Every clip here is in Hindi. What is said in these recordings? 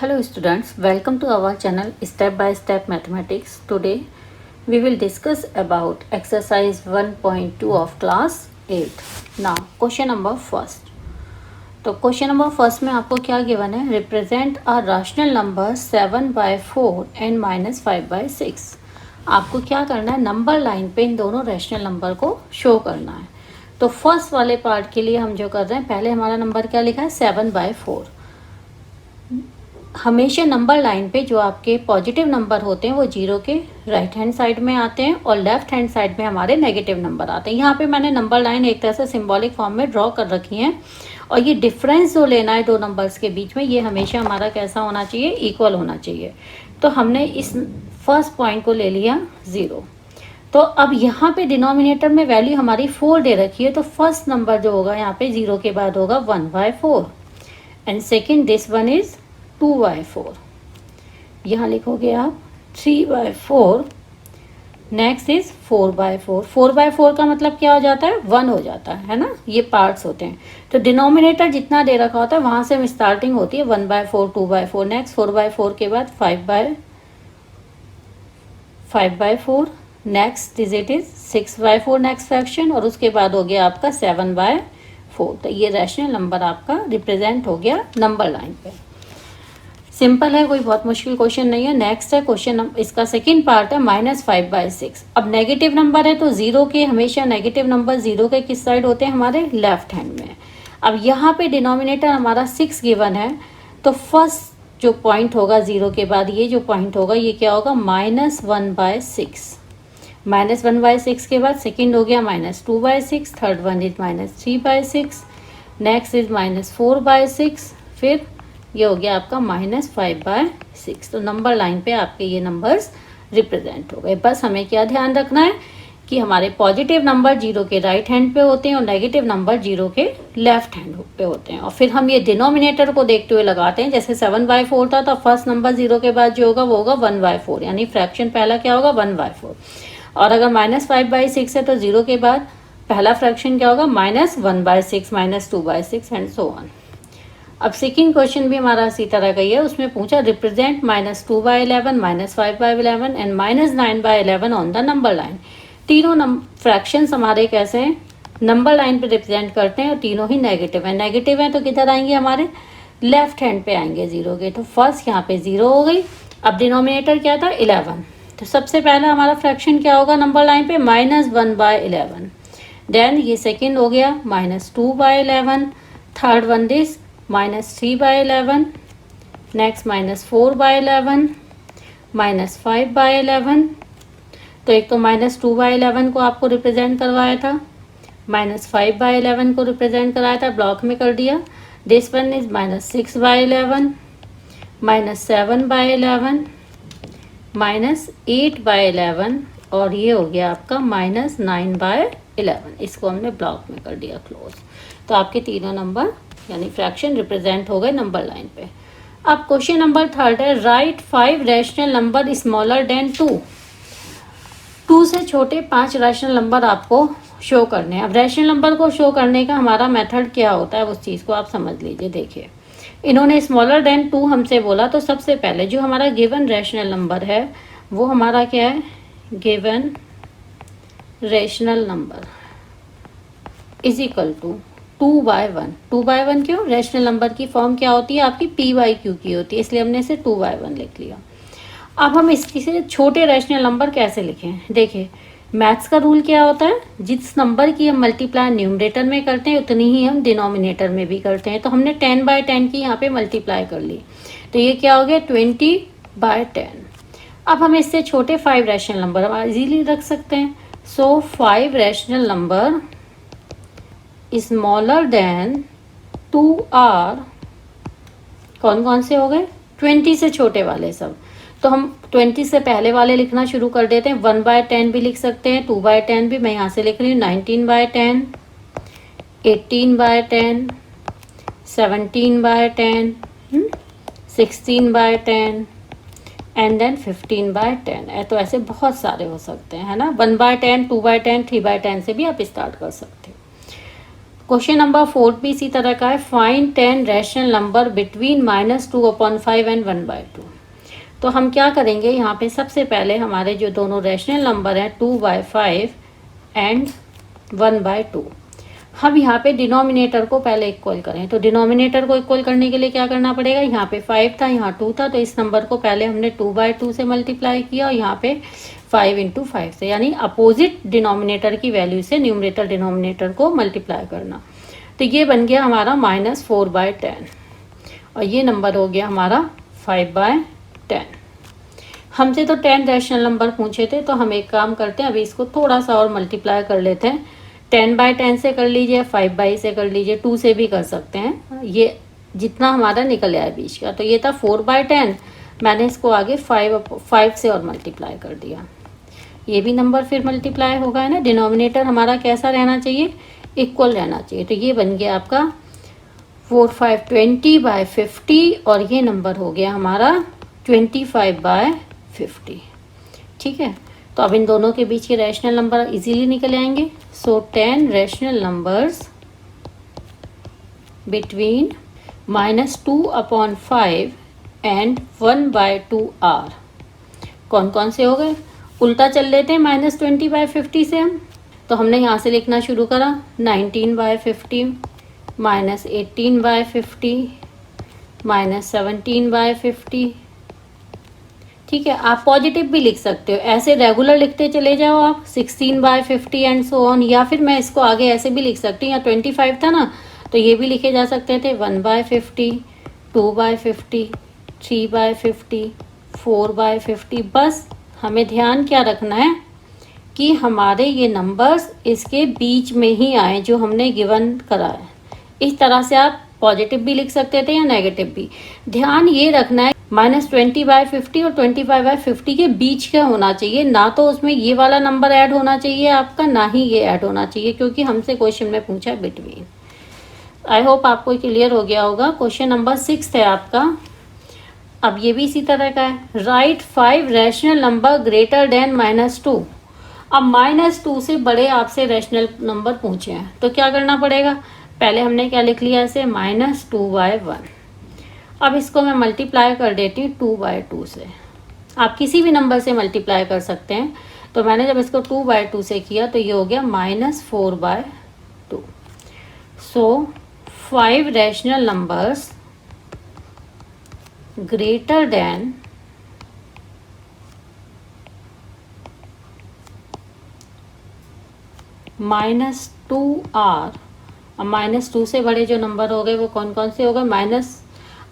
Hello students, welcome to our channel Step by Step Mathematics. Today we will discuss about exercise 1.2 of class 8. Now question number first. तो क्वेश्चन नंबर फर्स्ट में आपको क्या गिवन है, represent a rational number 7/4 and -5/6। आपको क्या करना है, नंबर लाइन पे इन दोनों रैशनल नंबर को शो करना है। तो फर्स्ट वाले पार्ट के लिए हम जो कर रहे हैं, पहले हमारा नंबर क्या लिखा है 7/4। हमेशा नंबर लाइन पे जो आपके पॉजिटिव नंबर होते हैं वो जीरो के राइट हैंड साइड में आते हैं और लेफ्ट हैंड साइड में हमारे नेगेटिव नंबर आते हैं। यहाँ पे मैंने नंबर लाइन एक तरह से सिंबॉलिक फॉर्म में ड्रॉ कर रखी है और ये डिफरेंस जो लेना है दो नंबर्स के बीच में, ये हमेशा हमारा कैसा होना चाहिए, इक्वल होना चाहिए। तो हमने इस फर्स्ट पॉइंट को ले लिया 0। तो अब यहाँ पे डिनोमिनेटर में वैल्यू हमारी 4 दे रखी है, तो फर्स्ट नंबर जो होगा यहाँ पे 0 के बाद होगा 1/4 and second this one is 2/4। यहाँ लिखोगे आप 3/4, नेक्स्ट इज 4/4। 4/4 का मतलब क्या हो जाता है, 1 हो जाता है ना, ये पार्ट्स होते हैं। तो डिनोमिनेटर जितना दे रखा होता है वहां से हम स्टार्टिंग होती है 1/4, 2/4, नेक्स्ट 4/4 के बाद 5/4, next digit is 6/4 next fraction, और उसके बाद हो गया आपका 7/4। तो ये रैशनल नंबर आपका रिप्रेजेंट हो गया नंबर लाइन पे। सिंपल है, कोई बहुत मुश्किल क्वेश्चन नहीं है। नेक्स्ट है क्वेश्चन, इसका सेकंड पार्ट है -5/6। अब नेगेटिव नंबर है तो जीरो के हमेशा नेगेटिव नंबर जीरो के किस साइड होते हैं, हमारे लेफ्ट हैंड में। अब यहाँ पे डिनोमिनेटर हमारा 6 गिवन है, तो फर्स्ट जो पॉइंट होगा जीरो के बाद, ये जो पॉइंट होगा ये क्या होगा, -1/6। -1/6 के बाद सेकेंड हो गया -2/6, third one is -3/6, next is -4/6, फिर ये हो गया आपका -5/6। तो नंबर लाइन पे आपके ये नंबर्स रिप्रेजेंट हो गए। बस हमें क्या ध्यान रखना है कि हमारे पॉजिटिव नंबर जीरो के राइट हैंड पे होते हैं और नेगेटिव नंबर जीरो के लेफ्ट हैंड पे होते हैं। और फिर हम ये डिनोमिनेटर को देखते हुए लगाते हैं। जैसे 7/4 था तो फर्स्ट नंबर जीरो के बाद जो होगा वो होगा 1/4, यानी फ्रैक्शन पहला क्या होगा 1/4। और अगर -5/6 है तो जीरो के बाद पहला फ्रैक्शन क्या होगा, -1/6, -2/6 एंड सो ऑन। अब सेकेंड क्वेश्चन भी हमारा इसी तरह का ही है। उसमें पूछा represent -2/11, -5/11 and -9/11 on the number line. तीनों फ्रैक्शंस हमारे कैसे हैं, नंबर लाइन पे रिप्रेजेंट करते हैं और तीनों ही नेगेटिव है। नेगेटिव है तो किधर आएंगे, हमारे लेफ्ट हैंड पे आएंगे जीरो के। तो फर्स्ट यहाँ पे 0 हो गई। अब डिनोमिनेटर क्या था 11, तो सबसे पहला हमारा फ्रैक्शन क्या होगा नंबर लाइन पे, -1/11। देन ये सेकेंड हो गया -2/11, थर्ड वन दिस -3/11, नेक्स्ट -4/11, -5/11। तो एक तो -2/11 को आपको रिप्रेजेंट करवाया था, -5/11 को रिप्रेजेंट कराया था, ब्लॉक में कर दिया। दिस वन इज -6/11, -7/11, -8/11 और ये हो गया आपका -9/11। इसको हमने ब्लॉक में कर दिया क्लोज। तो आपके तीनों नंबर यानी फ्रैक्शन रिप्रेजेंट हो गए नंबर लाइन पे। अब क्वेश्चन नंबर थर्ड है, right 5 rational number smaller than 2। 2 से छोटे 5 रैशनल नंबर आपको शो करने हैं। अब रैशनल नंबर को शो करने का हमारा मेथड क्या होता है, उस चीज़ को आप समझ लीजिए। देखिए, इन्होंने स्मॉलर देन 2 हमसे बोला, तो सबसे पहले जो हमारा गिवन रैशनल नंबर है वो हमारा क्या है, given rational number is equal to 2/1। 2/1 क्यों, रैशनल नंबर की फॉर्म क्या होती है आपकी, p/q की होती है, इसलिए हमने इसे 2/1 लिख लिया। अब हम इसकी से छोटे रैशनल नंबर कैसे लिखें, देखिए मैथ्स का रूल क्या होता है, जिस नंबर की हम मल्टीप्लाई न्यूमरेटर में करते हैं उतनी ही हम डिनोमिनेटर में भी करते हैं। तो हमने 10/10 की यहाँ पे मल्टीप्लाई कर ली, तो ये क्या हो गया 20/10। अब हम इससे छोटे 5 रैशनल नंबर हम इजीली रख सकते हैं। So 5 rational number smaller than 2 are कौन कौन से हो गए, 20 से छोटे वाले सब। तो हम 20 से पहले वाले लिखना शुरू कर देते हैं। 1/10 भी लिख सकते हैं, 2/10 भी, मैं यहाँ से लिख रही हूँ 19/10, 18/10, 17/10, 16/10 एंड देन 15/10। तो ऐसे बहुत सारे हो सकते हैं, है ना। 1/10, 2/10, 3/10 से भी आप स्टार्ट कर सकते हो। क्वेश्चन नंबर 4 भी इसी तरह का है, find 10 rational number between -2/5 and 1/2। तो हम क्या करेंगे, यहाँ पे सबसे पहले हमारे जो दोनों रैशनल नंबर हैं 2/5 एंड 1/2, हम यहाँ पे डिनोमिनेटर को पहले इक्वल करें। तो डिनोमिनेटर को इक्वल करने के लिए क्या करना पड़ेगा, यहाँ पे 5 था, यहाँ 2 था, तो इस नंबर को पहले हमने 2/2 से मल्टीप्लाई किया और यहाँ पे 5 × 5 से, यानी अपोजिट डिनोमिनेटर की वैल्यू से न्यूमरेटर डिनोमिनेटर को मल्टीप्लाई करना। तो ये बन गया हमारा -4/10 और ये नंबर हो गया हमारा 5/10। हमसे तो 10 रैशनल नंबर पूछे थे, तो हम एक काम करते हैं, अभी इसको थोड़ा सा और मल्टीप्लाई कर लेते हैं। 10/10 से कर लीजिए, 5/2 से कर लीजिए, 2 से भी कर सकते हैं, ये जितना हमारा निकल आया बीच का। तो ये था 4/10, मैंने इसको आगे 5 से और मल्टीप्लाई कर दिया। ये भी नंबर फिर मल्टीप्लाई होगा, है ना। डिनोमिनेटर हमारा कैसा रहना चाहिए, इक्वल रहना चाहिए। तो ये बन गया आपका 4 5 20/50 और ये नंबर हो गया हमारा 25/50। ठीक है, तो अब इन दोनों के बीच के रैशनल नंबर इजीली निकल आएंगे। So 10 rational numbers between -2/5 and 1/2 are. कौन कौन से हो गए, उल्टा चल लेते हैं -20/50 से हम। तो हमने यहाँ से लिखना शुरू करा 19/50 -18/50 -17/50। ठीक है, आप पॉजिटिव भी लिख सकते हो, ऐसे रेगुलर लिखते चले जाओ आप 16/50 एंड सो ऑन, या फिर मैं इसको आगे ऐसे भी लिख सकती हूँ, यहाँ 25 था ना, तो ये भी लिखे जा सकते थे 1/50 2/50 3/50 4/50। बस हमें ध्यान क्या रखना है कि हमारे ये नंबर्स इसके बीच में ही आए जो हमने गिवन करा है। इस तरह से आप पॉजिटिव भी लिख सकते थे या नेगेटिव भी। ध्यान ये रखना है -20/50 और 25/50 के बीच का होना चाहिए, ना तो उसमें ये वाला नंबर ऐड होना चाहिए आपका, ना ही ये ऐड होना चाहिए, क्योंकि हमसे क्वेश्चन में पूछा है बिटवीन। आई होप आपको क्लियर हो गया होगा। क्वेश्चन नंबर 6 है आपका, अब ये भी इसी तरह का है, right 5 rational number greater than -2। अब -2 से बड़े आपसे रैशनल नंबर पूछे हैं, तो क्या करना पड़ेगा, पहले हमने क्या लिख लिया ऐसे -2/1। अब इसको मैं मल्टीप्लाई कर देती हूँ 2/2 से। आप किसी भी नंबर से मल्टीप्लाई कर सकते हैं, तो मैंने जब इसको 2/2 से किया तो ये हो गया -4/2। So 5 rational numbers greater than -2 are. अब -2 से बड़े जो नंबर हो गए वो कौन कौन से हो गए,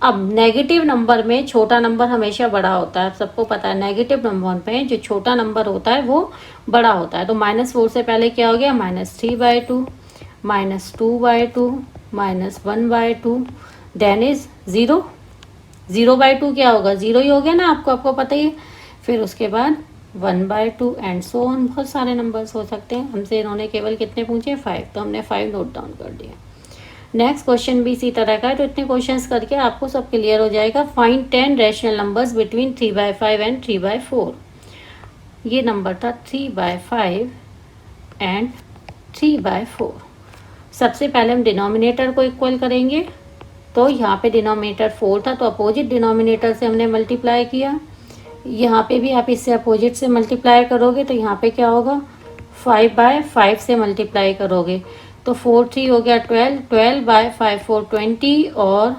अब नेगेटिव नंबर में छोटा नंबर हमेशा बड़ा होता है, सबको पता है। नेगेटिव नंबर पे जो छोटा नंबर होता है वो बड़ा होता है। तो -4 से पहले क्या हो गया, -3/2 -2/2 -1/2 देन इज 0। 0/2 क्या होगा, 0 ही हो गया ना, आपको पता ही है। फिर उसके बाद 1/2 एंड सो ऑन, बहुत सारे नंबर्स हो सकते हैं। हमसे इन्होंने केवल कितने पूछे, 5, तो हमने 5 नोट डाउन कर दिया। नेक्स्ट क्वेश्चन भी इसी तरह का है, तो इतने क्वेश्चंस करके आपको सब क्लियर हो जाएगा। Find 10 rational numbers between 3/5 and 3/4। ये नंबर था 3/5 एंड 3/4। सबसे पहले हम डिनोमिनेटर को इक्वल करेंगे, तो यहाँ पे डिनोमिनेटर 4 था, तो अपोजिट डिनोमिनेटर से हमने मल्टीप्लाई किया। यहाँ पे भी आप इससे अपोजिट से मल्टीप्लाई करोगे, तो यहाँ पे क्या होगा, 5/5 से मल्टीप्लाई करोगे, तो 4 3 हो गया 12, 12/5 4 20, और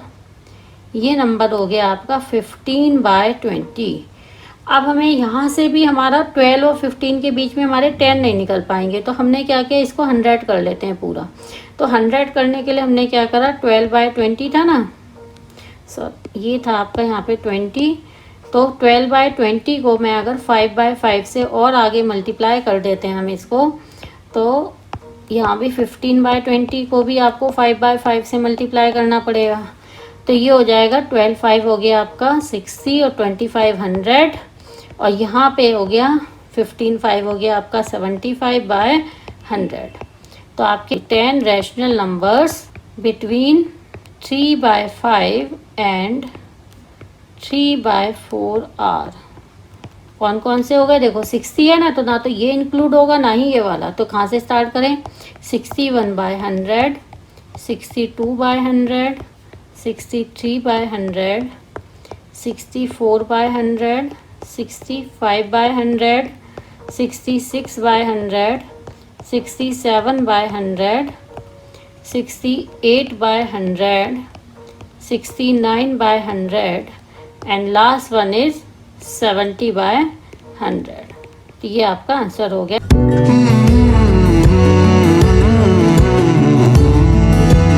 ये नंबर हो गया आपका 15/20। अब हमें यहाँ से भी हमारा 12 और 15 के बीच में हमारे 10 नहीं निकल पाएंगे, तो हमने क्या किया, इसको 100 कर लेते हैं पूरा। तो 100 करने के लिए हमने क्या करा, 12/20 था ना, ये था आपका यहाँ पे 20, तो 12/20 को मैं अगर 5/5 से और आगे मल्टीप्लाई कर देते हैं हम इसको, तो यहाँ भी 15/20 को भी आपको 5/5 से मल्टीप्लाई करना पड़ेगा। तो ये हो जाएगा 12/5 हो गया आपका 60 और 25 100, और यहाँ पे हो गया 15/5 हो गया आपका 75/100। तो आपके 10 rational numbers between 3/5 and 3/4 are. कौन कौन से हो गए, देखो 60 है ना, तो ना तो ये इंक्लूड होगा ना ही ये वाला, तो कहाँ से स्टार्ट करें, 60 1/100 62 by 100, 63 by 100, 64 by 100, 65 by 100, 66 by 100, 67 by 100, 68 by 100, 69 by 100 and last one is 70 by 100. तो ये आपका आंसर हो गया।